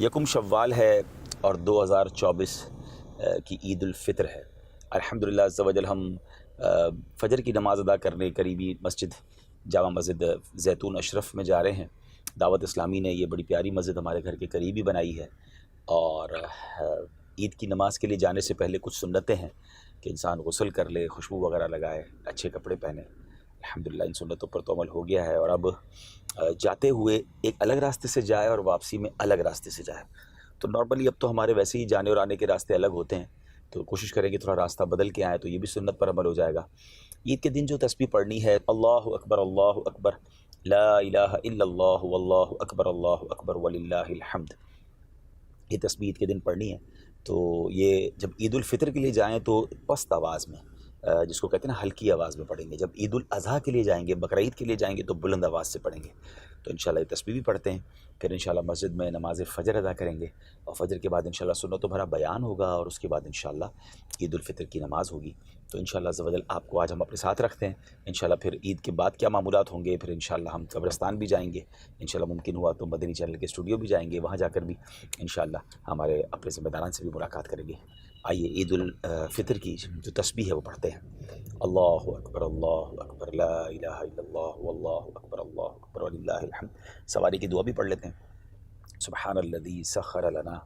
یکم شوال ہے اور 2024 کی عید الفطر ہے۔ الحمدللہ عز و جل ہم فجر کی نماز ادا کرنے قریبی مسجد جامع مسجد زیتون اشرف میں جا رہے ہیں۔ دعوت اسلامی نے یہ بڑی پیاری مسجد ہمارے گھر کے قریب ہی بنائی ہے، اور عید کی نماز کے لیے جانے سے پہلے کچھ سنتیں ہیں کہ انسان غسل کر لے، خوشبو وغیرہ لگائے، اچھے کپڑے پہنے۔ الحمدللہ ان سنتوں پر تو عمل ہو گیا ہے، اور اب جاتے ہوئے ایک الگ راستے سے جائے اور واپسی میں الگ راستے سے جائے۔ تو نارملی اب تو ہمارے ویسے ہی جانے اور آنے کے راستے الگ ہوتے ہیں، تو کوشش کریں کہ تھوڑا راستہ بدل کے آئیں، تو یہ بھی سنت پر عمل ہو جائے گا۔ عید کے دن جو تسبیح پڑھنی ہے، اللہ اکبر لا الہ الا اللہ واللہ اکبر وللہ الحمد، یہ تسبیح عید کے دن پڑھنی ہے۔ تو یہ جب عید الفطر کے لیے جائیں تو پست آواز میں، جس کو کہتے ہیں نا ہلکی آواز میں پڑھیں گے۔ جب عید الاضحیٰ کے لیے جائیں گے، بقرعید کے لیے جائیں گے، تو بلند آواز سے پڑھیں گے۔ تو انشاءاللہ یہ تسبیح بھی پڑھتے ہیں، پھر انشاءاللہ مسجد میں نماز فجر ادا کریں گے، اور فجر کے بعد انشاءاللہ سنتوں بھرا بیان ہوگا، اور اس کے بعد انشاءاللہ عید الفطر کی نماز ہوگی۔ تو انشاءاللہ عز و جل آپ کو آج ہم اپنے ساتھ رکھتے ہیں۔ انشاءاللہ پھر عید کے بعد کیا معمولات ہوں گے، پھر انشاءاللہ ہم قبرستان بھی جائیں گے، انشاءاللہ ممکن ہوا تو مدنی چینل کے اسٹوڈیو بھی جائیں گے، وہاں جا کر بھی انشاءاللہ ہمارے اپنے ذمہ داران سے بھی ملاقات کریں گے۔ آئیے عید الفطر کی جو تسبیح ہے وہ پڑھتے ہیں۔ اللہ اکبر لا الہ الا اللہ واللہ اکبر وللہ الحمد۔ سواری کی دعا بھی پڑھ لیتے ہیں۔ سبحان الذی سخر لنا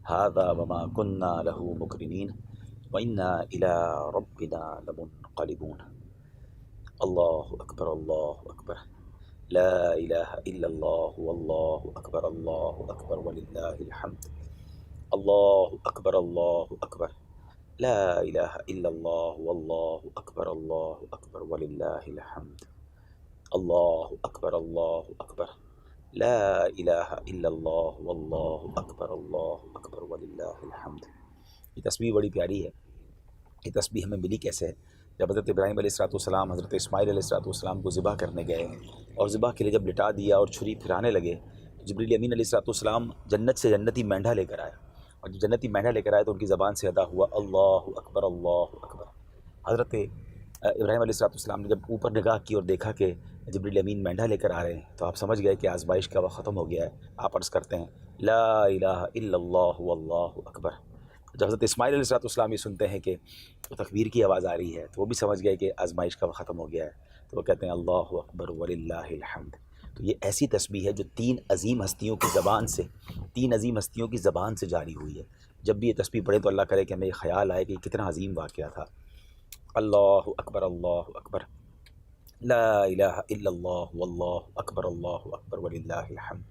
ھذا وما كنا له مقرنین وإنا إلى ربنا لمنقلبون۔ اللہ اکبر لا الہ الا اللہ واللہ اکبر وللہ الحمد۔ اللہ اکبر لا الہ الا اللہ واللہ اکبر وللہ الحمد۔ اللہ اکبر لا الہ الا اللہ واللہ اکبر وللہ الحمد۔ یہ تسبیح بڑی پیاری ہے۔ یہ تسبیح ہمیں ملی کیسے ہے؟ جب حضرت ابراہیم علیہ السلام حضرت اسماعیل علیہ السلام کو ذبح کرنے گئے، اور ذبح کے لیے جب لٹا دیا اور چھری پھرانے لگے، جبریل امین علیہ السلام جنت سے جنتی مینڈھا لے کر آئے، اور جب جنتی مینڈھا لے کر آئے تو ان کی زبان سے ادا ہوا اللہ اکبر اللہ اکبر۔ حضرت ابراہیم علیہ السلام نے جب اوپر نگاہ کی اور دیکھا کہ جبریل امین مینڈھا لے کر آ رہے ہیں، تو آپ سمجھ گئے کہ آزمائش کا وقت ختم ہو گیا ہے۔ آپ عرض کرتے ہیں لا الہ الا اللہ واللہ اکبر۔ جب حضرت اسماعیل علیہ السلام یہ سنتے ہیں کہ تکبیر کی آواز آ رہی ہے، تو وہ بھی سمجھ گئے کہ آزمائش کا وقت ختم ہو گیا ہے، تو وہ کہتے ہیں اللہ اکبر وللہ الحمد۔ تو یہ ایسی تسبیح ہے جو تین عظیم ہستیوں کی زبان سے جاری ہوئی ہے۔ جب بھی یہ تسبیح پڑھیں تو اللہ کرے کہ ہمیں یہ خیال آئے کہ کتنا عظیم واقعہ تھا۔ اللہ اکبر لا الہ الا اللہ واللہ اکبر وللہ الحمد۔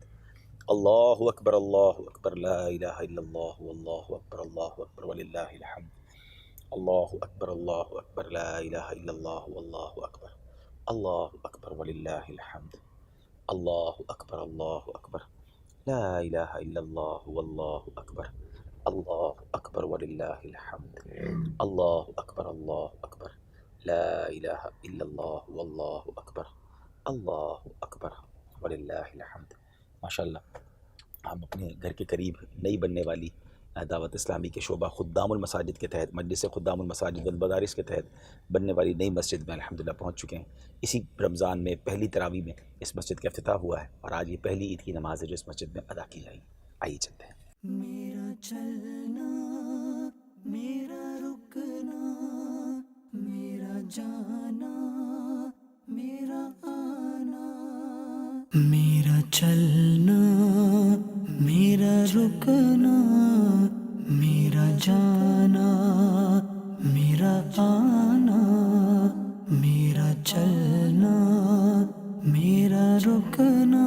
اللہ اکبر لا الہ الا اللہ واللہ اکبر وللہ الحمد۔ اللہ اکبر لا الہ الا اللہ واللہ اکبر وللہ الحمد۔ اللہ اکبر لا الہ الا اللہ واللہ اکبر وللہ الحمد۔ اللہ اکبر لا الہ الا اللہ واللہ اکبر وللہ الحمد۔ ماشاءاللہ ہم اپنے گھر کے قریب نئی بننے والی دعوت اسلامی کے شعبہ خدام المساجد کے تحت، مجلس خدام المساجد والمدارس کے تحت بننے والی نئی مسجد میں الحمدللہ پہنچ چکے ہیں۔ اسی رمضان میں پہلی تراویح میں اس مسجد کا افتتاح ہوا ہے، اور آج یہ پہلی عید کی نماز ہے جو اس مسجد میں ادا کی جائے گی۔ آئیے چلتے ہیں۔ میرا چلنا، میرا رکنا، میرا جانا، میرا آنا، میرا چلنا، میرا رکنا، میرا جانا، میرا آنا، میرا چلنا، میرا رکنا،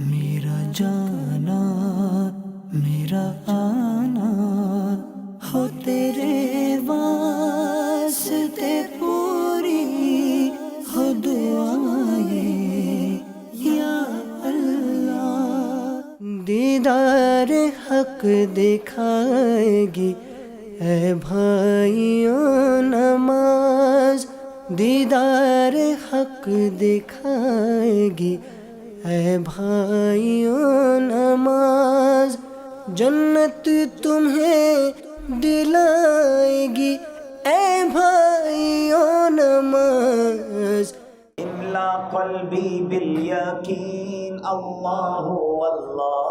میرا جانا، میرا آنا، ہو تیرے واسطے پوری ہو دعائیں یا اللہ۔ دیدار حق دکھائے گی اے بھائیوں نماز، دیدار حق دکھائے گی اے بھائیوں نماز، جنت تمہیں دلائے گی اے بھائیوں نماز۔ املا قلبی بالیقین اللہ اللہ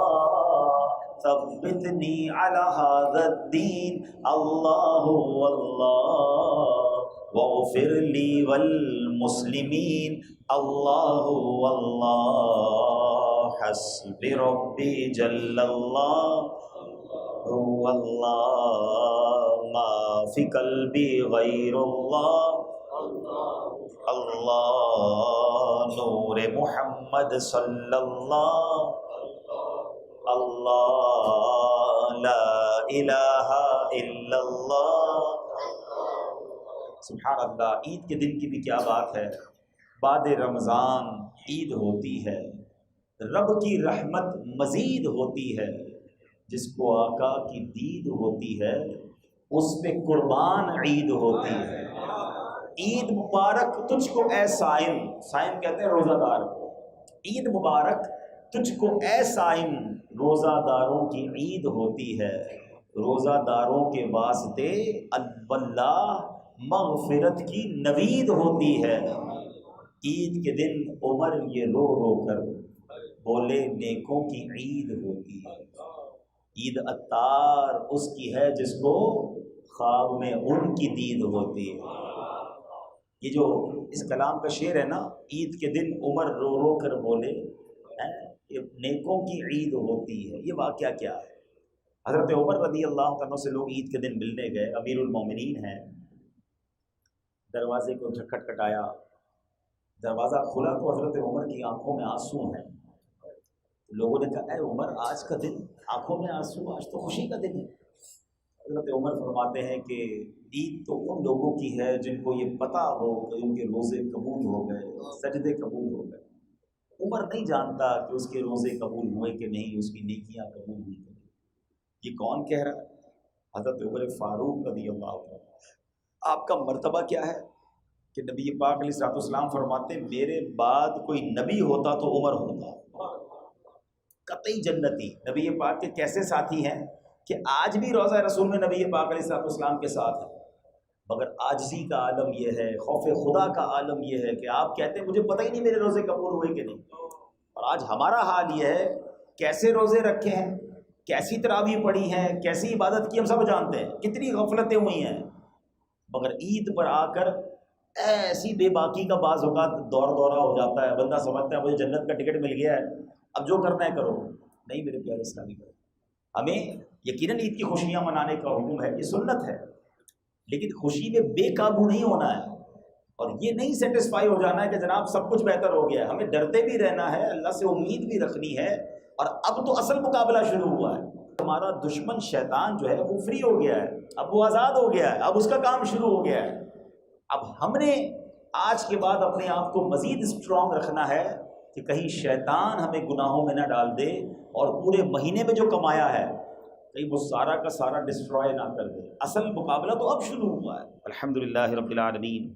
ثبتنی علی هذا الدین اللہ واللہ واغفر لی والمسلمین اللہ واللہ حسب ربی جل اللہ واللہ ما فی قلبی غیر اللہ اللہ نور محمد صلی اللہ اللہ لا الہ الا اللہ۔ سبحان اللہ۔ عید کے دن کی بھی کیا بات ہے، بعد رمضان عید ہوتی ہے، رب کی رحمت مزید ہوتی ہے، جس کو آقا کی دید ہوتی ہے اس پہ قربان عید ہوتی ہے۔ عید مبارک تجھ کو اے صائم، صائم کہتے ہیں روزہ دار کو، عید مبارک تجھ کو اے صائم، روزہ داروں کی عید ہوتی ہے، روزہ داروں کے واسطے اللہ مغفرت کی نوید ہوتی ہے۔ عید کے دن عمر یہ رو رو کر بولے نیکوں کی عید ہوتی ہے۔ عید عطار اس کی ہے جس کو خواب میں ان کی دید ہوتی ہے۔ یہ جو اس کلام کا شعر ہے نا، عید کے دن عمر رو رو کر بولے یہ نیکوں کی عید ہوتی ہے، یہ واقعہ کیا ہے؟ حضرت عمر رضی اللہ عنہ سے لوگ عید کے دن ملنے گئے، امیر المومنین ہیں، دروازے کو کھٹکھٹایا، دروازہ کھلا تو حضرت عمر کی آنکھوں میں آنسو ہیں۔ لوگوں نے کہا اے عمر آج کا دن آنکھوں میں آنسو، آج تو خوشی کا دن ہے۔ حضرت عمر فرماتے ہیں کہ عید تو ان لوگوں کی ہے جن کو یہ پتہ ہو کہ ان کے روزے قبول ہو گئے، سجدے قبول ہو گئے۔ عمر نہیں جانتا کہ اس کے روزے قبول ہوئے کہ نہیں، اس کی نیکیاں قبول ہوئی کہ نہیں۔ یہ کون کہہ رہا ہے؟ حضرت عمر فاروق رضی اللہ عنہ۔ آپ کا مرتبہ کیا ہے کہ نبی پاک علیہ الصلوۃ والسلام فرماتے ہیں میرے بعد کوئی نبی ہوتا تو عمر ہوتا، قطعی جنتی۔ نبی پاک کے کیسے ساتھی ہیں کہ آج بھی روضہ رسول میں نبی پاک علیہ الصلوۃ والسلام کے ساتھ ہیں، مگر عاجزی کا عالم یہ ہے، خوف خدا کا عالم یہ ہے کہ آپ کہتے ہیں مجھے پتہ ہی نہیں میرے روزے قبول ہوئے کہ نہیں۔ اور آج ہمارا حال یہ ہے، کیسے روزے رکھے ہیں، کیسی تراویح پڑھی ہیں، کیسی عبادت کی ہم سب جانتے ہیں، کتنی غفلتیں ہوئی ہیں، مگر عید پر آ کر ایسی بے باکی کا بعض اوقات دورہ ہو جاتا ہے، بندہ سمجھتا ہے مجھے جنت کا ٹکٹ مل گیا ہے، اب جو کرنا ہے کرو۔ نہیں میرے پیارے اسلامی بھائی، ہمیں یقیناً عید کی خوشیاں منانے کا حکم ہے، یہ سنت ہے، لیکن خوشی میں بے قابو نہیں ہونا ہے، اور یہ نہیں سیٹسفائی ہو جانا ہے کہ جناب سب کچھ بہتر ہو گیا ہے۔ ہمیں ڈرتے بھی رہنا ہے، اللہ سے امید بھی رکھنی ہے، اور اب تو اصل مقابلہ شروع ہوا ہے۔ ہمارا دشمن شیطان جو ہے وہ فری ہو گیا ہے، اب وہ آزاد ہو گیا ہے، اب اس کا کام شروع ہو گیا ہے۔ اب ہم نے آج کے بعد اپنے آپ کو مزید اسٹرانگ رکھنا ہے کہ کہیں شیطان ہمیں گناہوں میں نہ ڈال دے، اور پورے مہینے میں جو کمایا ہے کہیں وہ سارا کا سارا ڈسٹروائے نہ کر دے۔ اصل مقابلہ تو اب شروع ہوا ہے۔ الحمدللہ رب العالمین،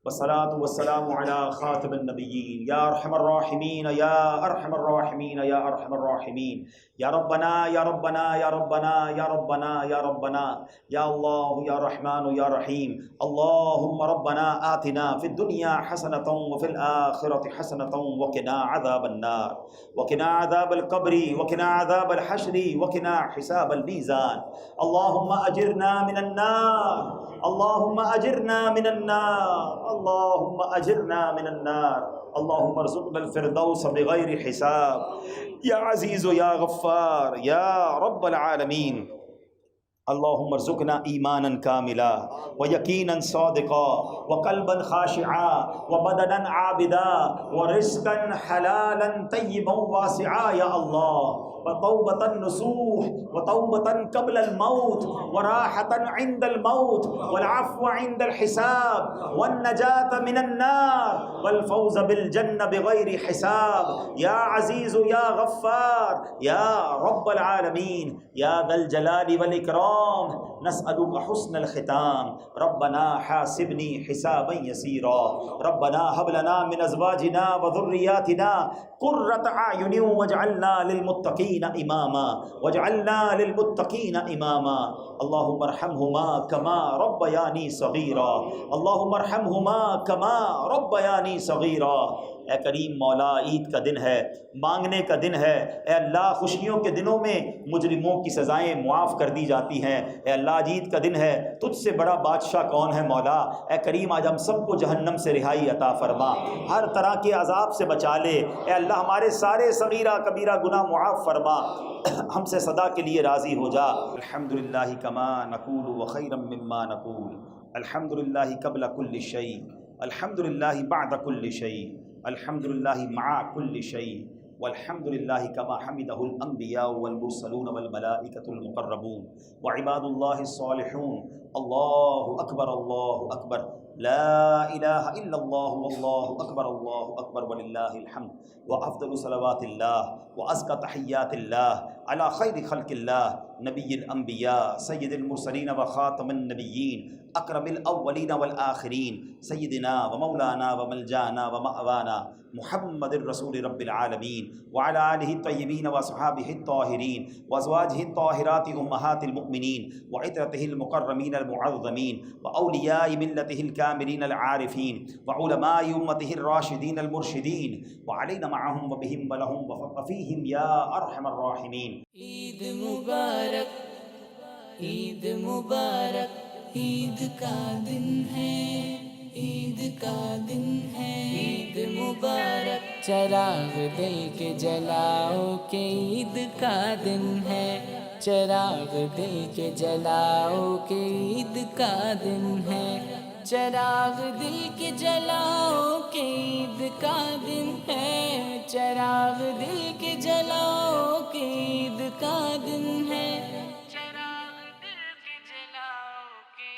والصلاة والسلام علی خاتم النبیین، یا ارحم الراحمین یا ارحم الراحمین یا ارحم الراحمین، یا ربنا یا ربنا یا ربنا یا ربنا یا ربنا، یا اللہ یا رحمان یا رحیم، اللہم ربنا آتنا فی الدنیا حسنۃ وفی الآخرۃ حسنۃ وقنا عذاب النار، وقنا عذاب القبر، وقنا عذاب الحشر، وقنا حساب المیزان، اللہم اجرنا من النار، اللہم اجرنا من النار، اللہم اجرنا من النار، اللہم ارزقنا الفردوس بغیر حساب، یا عزیز یا غفار یا رب العالمین۔ اللہم ارزقنا ایمانا کاملا ویقینا صادقا وقلبا خاشعا وبدنا عابدا ورزقا حلالا طیبا واسعا یا اللہ، وتوبة نصوح وتوبة قبل الموت وراحة عند الموت والعفو عند الحساب والنجاة من النار والفوز بالجنة بغير حساب، يا عزيز يا غفار يا رب العالمين يا ذا الجلال والإكرام، نسألك حسن الختام، ربنا حاسبني حسابا يسيرا، ربنا هب لنا من أزواجنا وذرياتنا قرة أعين واجعلنا للمتقين إماما، واجعلنا للمتقين إماما، اللهم ارحمهما كما ربياني صغيرا، اللهم ارحمهما كما ربياني صغيرا، اے کریم مولا عید کا دن ہے، مانگنے کا دن ہے، اے اللہ خوشیوں کے دنوں میں مجرموں کی سزائیں معاف کر دی جاتی ہیں، اے اللہ آج عید کا دن ہے، تجھ سے بڑا بادشاہ کون ہے مولا، اے کریم آج ہم سب کو جہنم سے رہائی عطا فرما، ہر طرح کے عذاب سے بچا لے، اے اللہ ہمارے سارے صغیرہ کبیرہ گناہ معاف فرما، ہم سے صدا کے لیے راضی ہو جا۔ الحمدللہ کما نقول وخیرا مما نقول، الحمدللہ قبل کل شیء، الحمدللہ بعد کل شیء، الحمدللہ مع کل شیء، والحمدللہ کما حمدہ الانبیاء والمرسلون والملائکۃ المقربون وعباد اللہ الصالحون۔ اللہ اکبر لا الہ الا اللہ واللہ اکبر وللہ الحمد، وافضل صلوات اللہ وازکی تحیات اللہ علی خیر خلق اللہ نبی الانبیاء سید المرسلین وخاتم النبیین اکرم الاولین والآخرین سیدنا ومولانا وملجانا ومأوانا محمد الرسول رب العالمین وعلى آلہ الطیبین وصحابہ الطاہرین وازواجہ الطاہرات امہات المؤمنین وعطرتہ المکرمین المعظمین واولیاء ملتہ الکاملین العارفین وعلماء امتہ الراشدین المرشدین وعلینا معہم وبہم ولہم وفیہم یا ارحم الراحمین۔ عید مبارک، عید مبارک، عید کا دن ہے، عید کا دن ہے، عید مبارک، چراغ دل کے جلاؤ کہ عید کا دن ہے، چراغ دل کے جلاؤ کہ عید کا دن ہے، چراغ دل کے جلاؤ کہ عید کا دن ہے، چراغ دل کے جلاؤ کہ عید کا دن ہے، چراغ دل کے جلاؤ کہ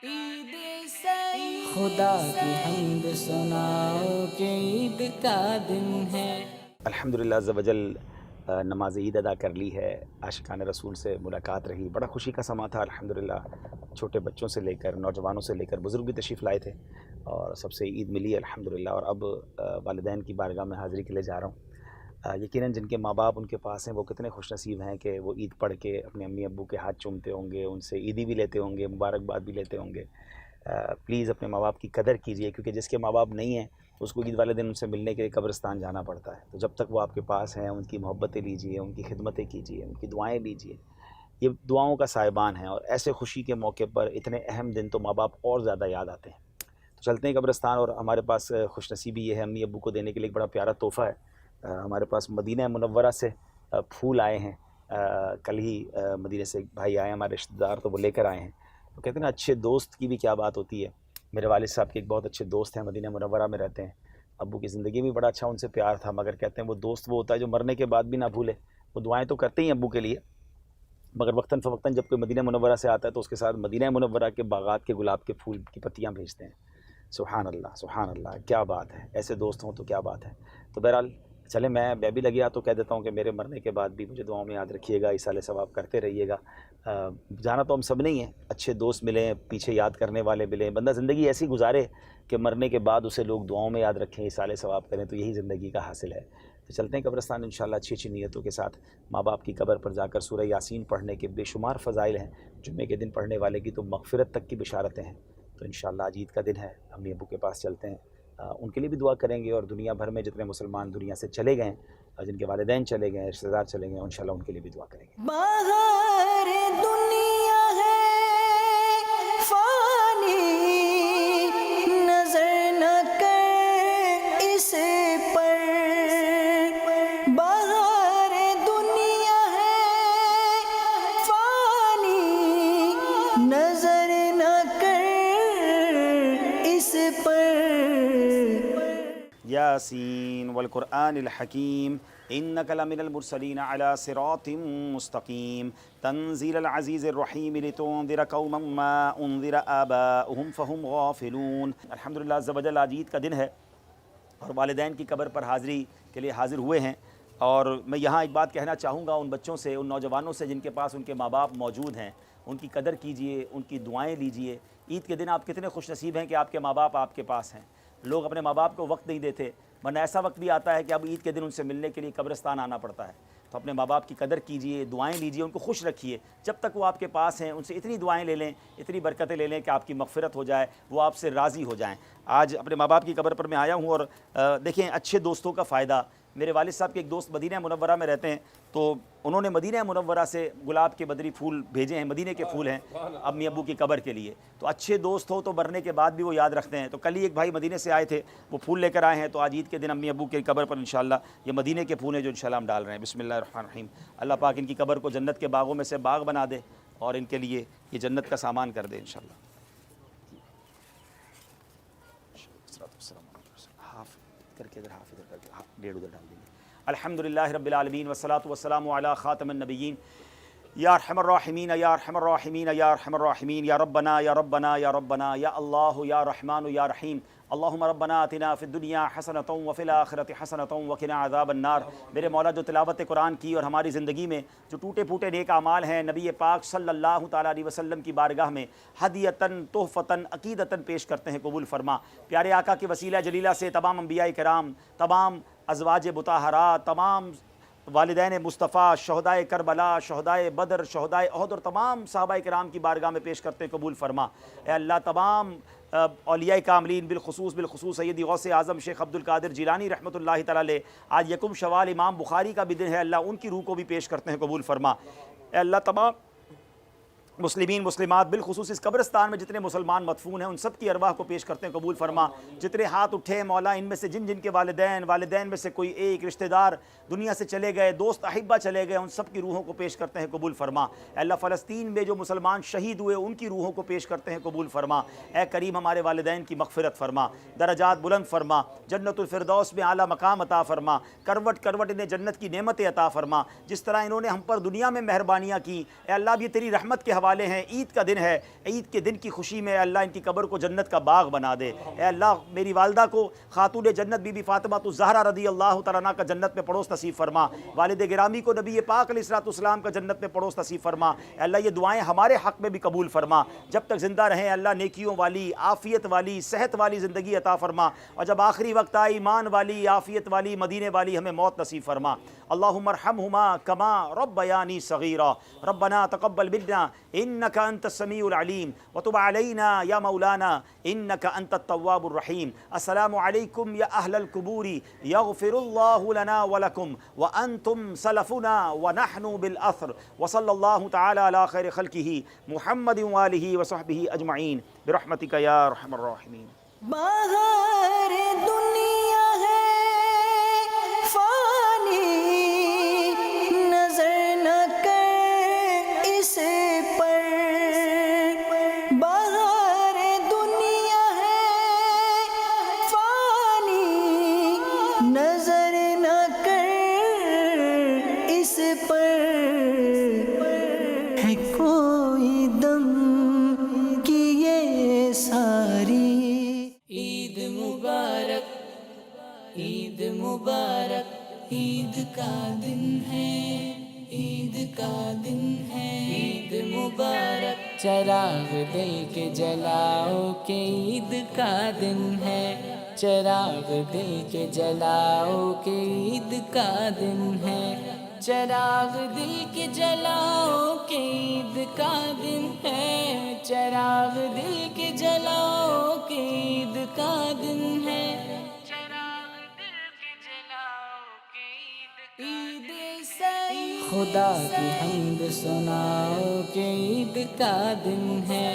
عید سعید، خدا کی حمد سناؤ کہ عید کا دن ہے۔ الحمدللہ عز و جل نماز عید ادا کر لی ہے، عاشقان رسول سے ملاقات رہی، بڑا خوشی کا سما تھا الحمدللہ، چھوٹے بچوں سے لے کر نوجوانوں سے لے کر بزرگ بھی تشریف لائے تھے اور سب سے عید ملی الحمدللہ۔ اور اب والدین کی بارگاہ میں حاضری کے لیے جا رہا ہوں۔ یقیناً جن کے ماں باپ ان کے پاس ہیں وہ کتنے خوش نصیب ہیں کہ وہ عید پڑھ کے اپنے امی ابو کے ہاتھ چومتے ہوں گے، ان سے عیدی بھی لیتے ہوں گے، مبارکباد بھی لیتے ہوں گے۔ پلیز اپنے ماں باپ کی قدر کیجئے، کیونکہ جس کے ماں باپ نہیں ہیں اس کو عید والے دن ان سے ملنے کے لیے قبرستان جانا پڑتا ہے، تو جب تک وہ آپ کے پاس ہیں ان کی محبتیں لیجئے، ان کی خدمتیں کیجئے، ان کی دعائیں لیجئے، یہ دعاؤں کا صاحبان ہیں، اور ایسے خوشی کے موقع پر اتنے اہم دن تو ماں باپ اور زیادہ یاد آتے ہیں۔ تو چلتے ہیں قبرستان، اور ہمارے پاس خوش نصیبی یہ ہے امی ابو کو دینے کے لیے ایک بڑا پیارا تحفہ ہے۔ ہمارے پاس مدینہ منورہ سے پھول آئے ہیں، کل ہی مدینہ سے ایک بھائی آئے ہیں ہمارے رشتہ دار، تو وہ لے کر آئے ہیں۔ تو کہتے ہیں نا اچھے دوست کی بھی کیا بات ہوتی ہے۔ میرے والد صاحب کے ایک بہت اچھے دوست ہیں، مدینہ منورہ میں رہتے ہیں، ابو کی زندگی بھی بڑا اچھا ان سے پیار تھا، مگر کہتے ہیں وہ دوست وہ ہوتا ہے جو مرنے کے بعد بھی نہ بھولے۔ وہ دعائیں تو کرتے ہی ابو کے لیے، مگر وقتاً فوقتاً جب کوئی مدینہ منورہ سے آتا ہے تو اس کے ساتھ مدینہ منورہ کے باغات کے گلاب کے پھول کی پتیاں بھیجتے ہیں۔ سبحان اللہ، کیا بات ہے، ایسے دوست ہوں تو کیا بات ہے۔ تو بہرحال چلے، میں بھی لگیا تو کہہ دیتا ہوں کہ میرے مرنے کے بعد بھی مجھے دعاؤں میں یاد رکھیے گا، ایصال ثواب کرتے رہیے گا۔ جانا تو ہم سب نہیں ہیں، اچھے دوست ملیں، پیچھے یاد کرنے والے ملیں، بندہ زندگی ایسی گزارے کہ مرنے کے بعد اسے لوگ دعاؤں میں یاد رکھیں، ایصال ثواب کریں، تو یہی زندگی کا حاصل ہے۔ تو چلتے ہیں قبرستان انشاءاللہ اچھی اچھی نیتوں کے ساتھ۔ ماں باپ کی قبر پر جا کر سورہ یاسین پڑھنے کے بے شمار فضائل ہیں، جمعے کے دن پڑھنے والے کی تو مغفرت تک کی بشارتیں ہیں۔ تو انشاءاللہ آج عید کا دن ہے، امی ابو کے پاس چلتے ہیں، ان کے لیے بھی دعا کریں گے، اور دنیا بھر میں جتنے مسلمان دنیا سے چلے گئے ہیں، جن کے والدین چلے گئے ہیں، رشتہ دار چلے گئے ہیں، انشاءاللہ ان کے لیے بھی دعا کریں گے۔ باہر دنیا ہے فانی، نظر نہ کر اس پر، باہر دنیا ہے فانی، نظر نہ کر اس پر۔ یاسین والقرآن الحکیم انک لمن المرسلین علی صراط مستقیم تنزیل العزیز الرحیم لتنذر قوما ما انذر آباؤہم فہم غافلون۔ الحمدللہ عز و جل آج عید کا دن ہے اور والدین کی قبر پر حاضری کے لیے حاضر ہوئے ہیں، اور میں یہاں ایک بات کہنا چاہوں گا ان بچوں سے، ان نوجوانوں سے جن کے پاس ان کے ماں باپ موجود ہیں، ان کی قدر کیجئے، ان کی دعائیں لیجئے۔ عید کے دن آپ کتنے خوش نصیب ہیں کہ آپ کے ماں باپ آپ کے پاس ہیں۔ لوگ اپنے ماں باپ کو وقت نہیں دیتے، ورنہ ایسا وقت بھی آتا ہے کہ اب عید کے دن ان سے ملنے کے لیے قبرستان آنا پڑتا ہے۔ تو اپنے ماں باپ کی قدر کیجئے، دعائیں لیجئے، ان کو خوش رکھیے، جب تک وہ آپ کے پاس ہیں ان سے اتنی دعائیں لے لیں، اتنی برکتیں لے لیں کہ آپ کی مغفرت ہو جائے، وہ آپ سے راضی ہو جائیں۔ آج اپنے ماں باپ کی قبر پر میں آیا ہوں، اور دیکھیں اچھے دوستوں کا فائدہ۔ میرے والد صاحب کے ایک دوست مدینہ منورہ میں رہتے ہیں، تو انہوں نے مدینہ منورہ سے گلاب کے بدری پھول بھیجے ہیں، مدینے کے پھول ہیں امی ابو کی قبر کے لیے۔ تو اچھے دوست ہو تو مرنے کے بعد بھی وہ یاد رکھتے ہیں۔ تو کل ہی ایک بھائی مدینے سے آئے تھے، وہ پھول لے کر آئے ہیں، تو آج عید کے دن امی ابو کی قبر پر انشاءاللہ یہ مدینے کے پھول ہیں جو انشاءاللہ ہم ڈال رہے ہیں۔ بسم اللہ الرحمن الرحیم۔ اللہ پاک ان کی قبر کو جنت کے باغوں میں سے باغ بنا دے اور ان کے لیے یہ جنت کا سامان کر دے انشاءاللہ۔ ہاف کر کے ادھر، ہاف ادھر کر کے، ڈیڑھ ادھر ڈال دیں گے۔ الحمدللہ رب العالمین والصلاۃ والسلام علی خاتم النبیین یا ارحم الراحمین یا ارحم الراحمین یا ارحم الراحمین یا ربنا یا ربنا یا ربنا یا اللہ یا رحمان یا رحیم۔ اللہم ربنا آتنا فی الدنیا حسنۃ وفی الآخرۃ حسنۃ وقنا عذاب النار۔ میرے مولا جو تلاوت قرآن کی اور ہماری زندگی میں جو ٹوٹے پھوٹے نیک اعمال ہیں، نبی پاک صلی اللہ تعالیٰ علیہ وسلم کی بارگاہ میں ہدیتاً تحفتاً عقیدتاً پیش کرتے ہیں، قبول فرما۔ پیارے آقا کے وسیلہ جلیلہ سے تمام انبیاء کرام، تمام ازواج مطہرات، تمام والدین مصطفیٰ، شہدائے کربلا، شہدائے بدر، شہدائے احد اور تمام صحابہ کرام کی بارگاہ میں پیش کرتے ہیں، قبول فرما۔ اے اللہ تمام اولیاء کاملین بالخصوص سیدی غوث اعظم شیخ عبد القادر جیلانی رحمۃ اللہ تعالیٰ علیہ، آج یکم شوال امام بخاری کا بھی دن ہے، اللہ ان کی روح کو بھی پیش کرتے ہیں، قبول فرما۔ اے اللہ تمام مسلمین مسلمات بالخصوص اس قبرستان میں جتنے مسلمان مدفون ہیں ان سب کی ارواح کو پیش کرتے ہیں، قبول فرما۔ جتنے ہاتھ اٹھے مولا، ان میں سے جن کے والدین میں سے کوئی ایک رشتہ دار دنیا سے چلے گئے، دوست احبہ چلے گئے، ان سب کی روحوں کو پیش کرتے ہیں، قبول فرما۔ اے اللہ فلسطین میں جو مسلمان شہید ہوئے ان کی روحوں کو پیش کرتے ہیں، قبول فرما۔ اے کریم ہمارے والدین کی مغفرت فرما، درجات بلند فرما، جنت الفردوس میں اعلیٰ مقام عطا فرما، کروٹ کروٹ انہیں جنت کی نعمتیں عطا فرما۔ جس طرح انہوں نے ہم پر دنیا میں مہربانیاں کی، اے اللہ اب یہ تیری رحمت کے حوالے ہیں، عید کا دن ہے، عید کے دن کی خوشی میں اے اللہ ان کی قبر کو جنت کا باغ بنا دے۔ اے اللہ میری والدہ کو خاتون جنت بی بی فاطمہ الزہرا رضی اللہ تعالیٰ عنہا کا جنت میں پڑوس نصیب فرما، والد گرامی کو نبی پاک علیہ الصلوۃ والسلام کا جنت میں پڑوس نصیب فرما۔ اے اللہ یہ دعائیں ہمارے حق میں بھی قبول فرما، جب تک زندہ رہیں اللہ نیکیوں والی، عافیت والی، صحت والی زندگی عطا فرما، اور جب آخری وقت آئے ایمان والی، عافیت والی، مدینے والی ہمیں موت نصیب فرما۔ اللہم ارحمہما کما ربیانی صغیرا، ربنا تقبل منا انک انت السمیع العلیم وتب علینا یا مولانا انک انت التواب الرحیم۔ السلام علیکم یا اہل القبور، یغفر اللہ لنا ولکم وانتم سلفنا ونحن بالاثر، وصلی اللہ تعالی علی خیر خلقہ محمد وآلہ وصحبہ اجمعین برحمتک یا ارحم الراحمین۔ باہر دنیا ہے فانی، نظر نہ کر اسے پر، باہر دنیا ہے فانی، نظر نہ کر اس پر، ہے کوئی دم کی یہ ساری۔ عید مبارک، عید مبارک، عید کا دن ہے، عید کا دن ہے، عید مبارک۔ چراغ دل کے جلاؤ کہ عید کا دن ہے، چراغ دل کے جلاؤ کہ عید کا دن ہے، چراغ دل کے جلاؤ کہ عید کا دن ہے، چراغ دل کے جلاؤ کہ عید کا دن ہے، چراغ دل کے جلاؤ کہ عید سعید، خدا کی حمد سناؤ کہ عید کا دن ہے۔